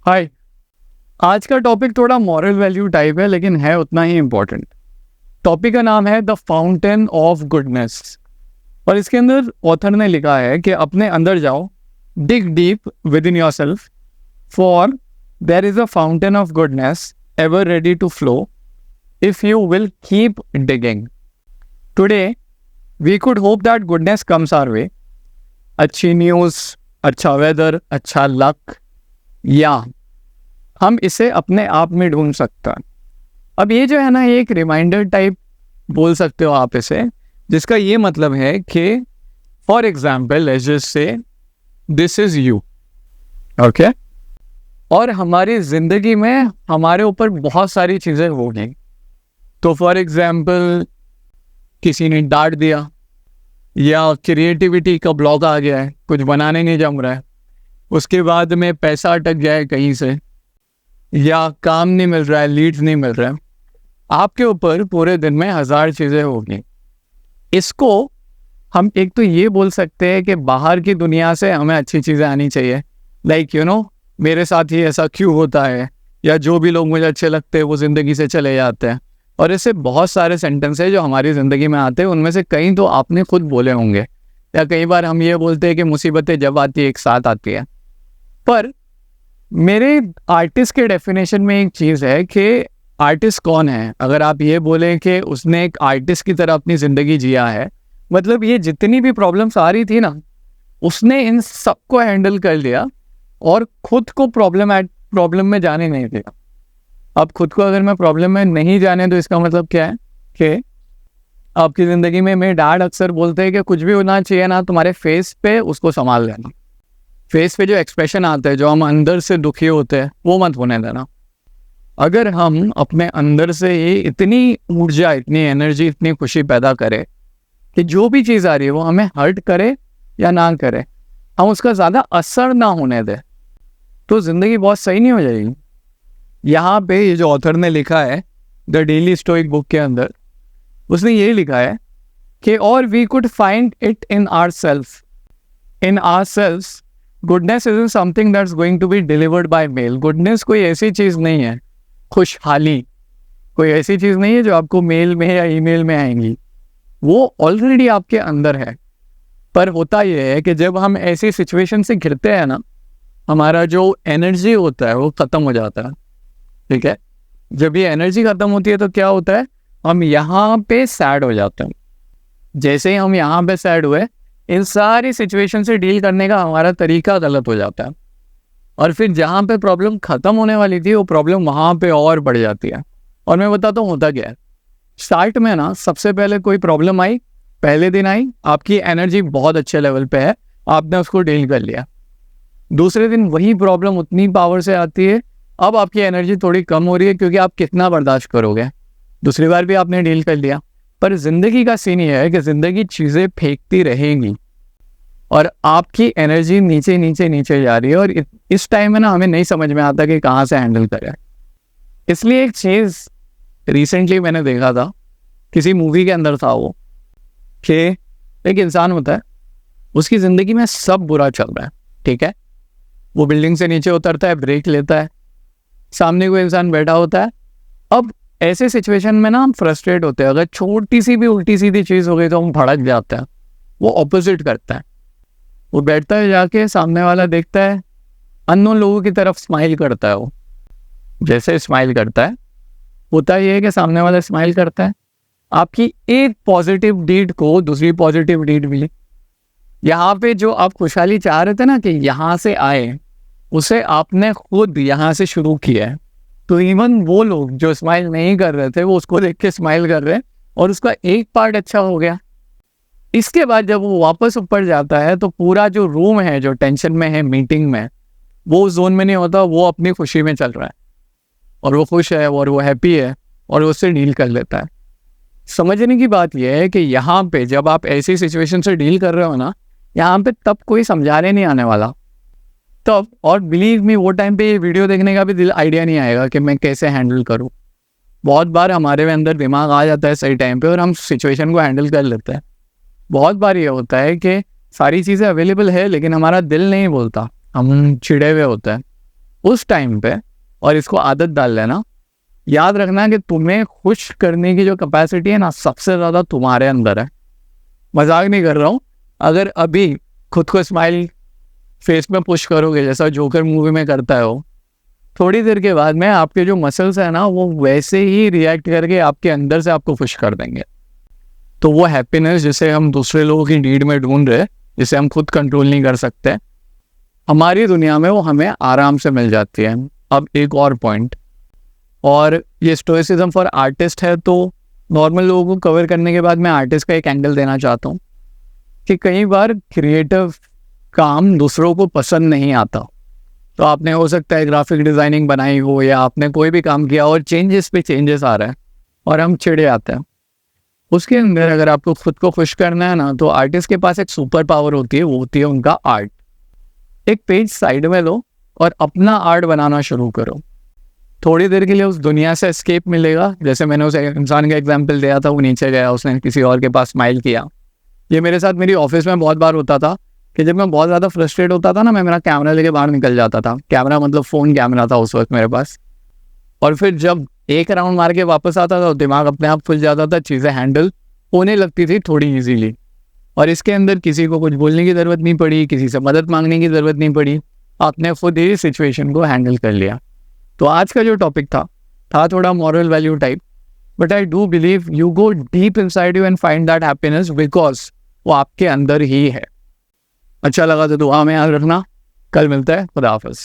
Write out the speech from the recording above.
हाय। आज का टॉपिक थोड़ा मॉरल वैल्यू टाइप है लेकिन है उतना ही इम्पोर्टेंट। टॉपिक का नाम है द फाउंटेन ऑफ गुडनेस और इसके अंदर ऑथर ने लिखा है कि अपने अंदर जाओ, dig deep within yourself, for there is a fountain of goodness ever ready to flow if you will keep digging. Today we could hope that goodness comes our way. अच्छी news, अच्छा weather, अच्छा luck, या हम इसे अपने आप में ढूंढ सकते हैं। अब ये जो है ना, ये एक रिमाइंडर टाइप बोल सकते हो आप इसे, जिसका ये मतलब है कि for example let's just say this is you, okay. और हमारी जिंदगी में हमारे ऊपर बहुत सारी चीज़ें होंगी। तो फॉर एग्जाम्पल किसी ने डांट दिया, या क्रिएटिविटी का ब्लॉक आ गया है, कुछ बनाने नहीं जम रहा है, उसके बाद में पैसा अटक गया है कहीं से, या काम नहीं मिल रहा है, लीड्स नहीं मिल रहा है। आपके ऊपर पूरे दिन में 1000 चीज़ें होंगी। इसको हम एक तो ये बोल सकते हैं कि बाहर की दुनिया से हमें अच्छी चीज़ें आनी चाहिए, लाइक मेरे साथ ही ऐसा क्यों होता है, या जो भी लोग मुझे अच्छे लगते हैं वो ज़िंदगी से चले जाते हैं। और ऐसे बहुत सारे सेंटेंस है जो हमारी ज़िंदगी में आते हैं, उनमें से कई तो आपने खुद बोले होंगे। या कई बार हम ये बोलते हैं कि मुसीबतें जब आती है एक साथ आती है। पर मेरे आर्टिस्ट के डेफिनेशन में एक चीज़ है कि आर्टिस्ट कौन है। अगर आप ये बोलें कि उसने एक आर्टिस्ट की तरह अपनी ज़िंदगी जिया है, मतलब ये जितनी भी प्रॉब्लम्स आ रही थी ना, उसने इन सबको हैंडल कर लिया और खुद को प्रॉब्लम में जाने नहीं दिया। अब खुद को अगर मैं प्रॉब्लम में नहीं जाने तो इसका मतलब क्या है कि आपकी ज़िंदगी में मेरे डैड अक्सर बोलते हैं कि कुछ भी होना चाहिए ना, तुम्हारे फेस पे उसको संभाल लेना। फेस पे जो एक्सप्रेशन आता है, जो हम अंदर से दुखी होते हैं, वो मत होने देना। अगर हम अपने अंदर से ये इतनी ऊर्जा, इतनी एनर्जी, इतनी खुशी पैदा करें कि जो भी चीज़ आ रही है वो हमें हर्ट करे या ना करे, हम उसका ज़्यादा असर ना होने दें, तो ज़िंदगी बहुत सही नहीं हो जाएगी। यहाँ पे ये जो ऑथर ने लिखा है द डेली स्टोइक बुक के अंदर, उसने ये लिखा है कि और we could find it in ourself. Goodness is something that's going to be delivered by mail. Goodness कोई ऐसी चीज़ नहीं है, खुशहाली कोई ऐसी चीज़ नहीं है जो आपको मेल में या ईमेल में आएंगी, वो ऑलरेडी आपके अंदर है। पर होता यह है कि जब हम ऐसी सिचुएशन से घिरते हैं ना, हमारा जो एनर्जी होता है वो ख़त्म हो जाता है, ठीक है। जब ये एनर्जी ख़त्म होती है तो क्या होता है, हम यहाँ पे सैड हो जाते हैं। जैसे ही हम यहाँ पे सैड हुए, इन सारी सिचुएशन से डील करने का हमारा तरीका गलत हो जाता है, और फिर जहाँ पे प्रॉब्लम ख़त्म होने वाली थी वो प्रॉब्लम वहाँ पे और बढ़ जाती है। और मैं बताता हूँ होता क्या है। स्टार्ट में ना, सबसे पहले कोई प्रॉब्लम आई, पहले दिन आई, आपकी एनर्जी बहुत अच्छे लेवल पे है, आपने उसको डील कर लिया। दूसरे दिन वही प्रॉब्लम उतनी पावर से आती है, अब आपकी एनर्जी थोड़ी कम हो रही है, क्योंकि आप कितना बर्दाश्त करोगे। दूसरी बार भी आपने डील कर लिया। पर ज़िंदगी का सीन ये है कि ज़िंदगी चीज़ें फेंकती रहेंगी और आपकी एनर्जी नीचे नीचे नीचे जा रही है, और इस टाइम में ना हमें नहीं समझ में आता कि कहाँ से हैंडल करें। इसलिए एक चीज़ रिसेंटली मैंने देखा था, किसी मूवी के अंदर था वो, कि एक इंसान होता है, उसकी ज़िंदगी में सब बुरा चल रहा है, ठीक है। वो बिल्डिंग से नीचे उतरता है, ब्रेक लेता है, सामने कोई इंसान बैठा होता है। अब ऐसे सिचुएशन में ना हम फ्रस्ट्रेट होते हैं। अगर छोटी सी भी उल्टी सीधी चीज़ हो गई तो हम भड़क जाते हैं। वो ऑपोजिट करता है, वो बैठता है, जाके सामने वाला देखता है, अननोन लोगों की तरफ स्माइल करता है। वो जैसे स्माइल करता है, होता ये है कि सामने वाला स्माइल करता है, आपकी एक पॉजिटिव डीड को दूसरी पॉजिटिव डीड मिली। यहाँ पे जो आप खुशहाली चाह रहे थे ना कि यहाँ से आए, उसे आपने खुद यहाँ से शुरू किया है। तो इवन वो लोग जो स्माइल नहीं कर रहे थे, वो उसको देख के स्माइल कर रहे हैं, और उसका एक पार्ट अच्छा हो गया। इसके बाद जब वो वापस ऊपर जाता है तो पूरा जो रूम है, जो टेंशन में है, मीटिंग में, वो उस जोन में नहीं होता, वो अपनी खुशी में चल रहा है, और वो खुश है और वो हैप्पी है, और उससे डील कर लेता है। समझने की बात यह है कि यहाँ पे जब आप ऐसी सिचुएशन से डील कर रहे हो ना, यहाँ पे तब कोई समझाने नहीं आने वाला तब। और बिलीव मी, वो टाइम पे ये वीडियो देखने का भी दिल आइडिया नहीं आएगा कि मैं कैसे हैंडल करूँ। बहुत बार हमारे अंदर दिमाग आ जाता है सही टाइम पे और हम सिचुएशन को हैंडल कर लेते हैं। बहुत बार ये होता है कि सारी चीज़ें अवेलेबल है लेकिन हमारा दिल नहीं बोलता, हम चिड़े हुए होते हैं। उस टाइम पे और इसको आदत डाल लेना। याद रखना कि तुम्हें खुश करने की जो कैपेसिटी है ना, सबसे ज़्यादा तुम्हारे अंदर है। मजाक नहीं कर रहा हूँ। अगर अभी खुद को स्माइल फेस में पुश करोगे जैसा जोकर मूवी में करता है वो, थोड़ी देर के बाद में आपके जो मसल्स है ना वो वैसे ही रिएक्ट करके आपके अंदर से आपको खुश कर देंगे। तो वो हैप्पीनेस जिसे हम दूसरे लोगों की नीड में ढूंढ रहे, जिसे हम खुद कंट्रोल नहीं कर सकते, हमारी दुनिया में वो हमें आराम से मिल जाती है। अब एक और पॉइंट, और ये स्टोइसिज्म फॉर आर्टिस्ट है, तो नॉर्मल लोगों को कवर करने के बाद मैं आर्टिस्ट का एक एंगल देना चाहता हूँ कि कई बार क्रिएटिव काम दूसरों को पसंद नहीं आता। तो आपने हो सकता है ग्राफिक डिज़ाइनिंग बनाई हो या आपने कोई भी काम किया और चेंजेस पे चेंजेस आ रहे हैं और हम चिढ़े आते हैं। उसके अंदर अगर आपको खुद को खुश करना है ना, तो आर्टिस्ट के पास एक सुपर पावर होती है, वो होती है उनका आर्ट। एक पेज साइड में लो और अपना आर्ट बनाना शुरू करो। थोड़ी देर के लिए उस दुनिया से एस्केप मिलेगा। जैसे मैंने उस इंसान का एग्जाम्पल दिया था, वो नीचे गया, उसने किसी और के पास स्माइल किया। ये मेरे साथ मेरी ऑफिस में बहुत बार होता था कि जब मैं बहुत ज़्यादा फ्रस्ट्रेट होता था ना, मैं मेरा कैमरा लेके बाहर निकल जाता था। कैमरा मतलब फ़ोन कैमरा था उस वक्त मेरे पास। और फिर जब एक राउंड मार के वापस आता था, दिमाग अपने आप खुल जाता था, चीज़ें हैंडल होने लगती थी थोड़ी ईजीली। और इसके अंदर किसी को कुछ बोलने की ज़रूरत नहीं पड़ी, किसी से मदद मांगने की ज़रूरत नहीं पड़ी, आपने खुद ही सिचुएशन को हैंडल कर लिया। तो आज का जो टॉपिक था थोड़ा moral value type, but I do believe you go deep inside you and find that happiness, because वो आपके अंदर ही है। अच्छा लगा तो दुआ में याद रखना। कल मिलता है। खुदा हाफिज़।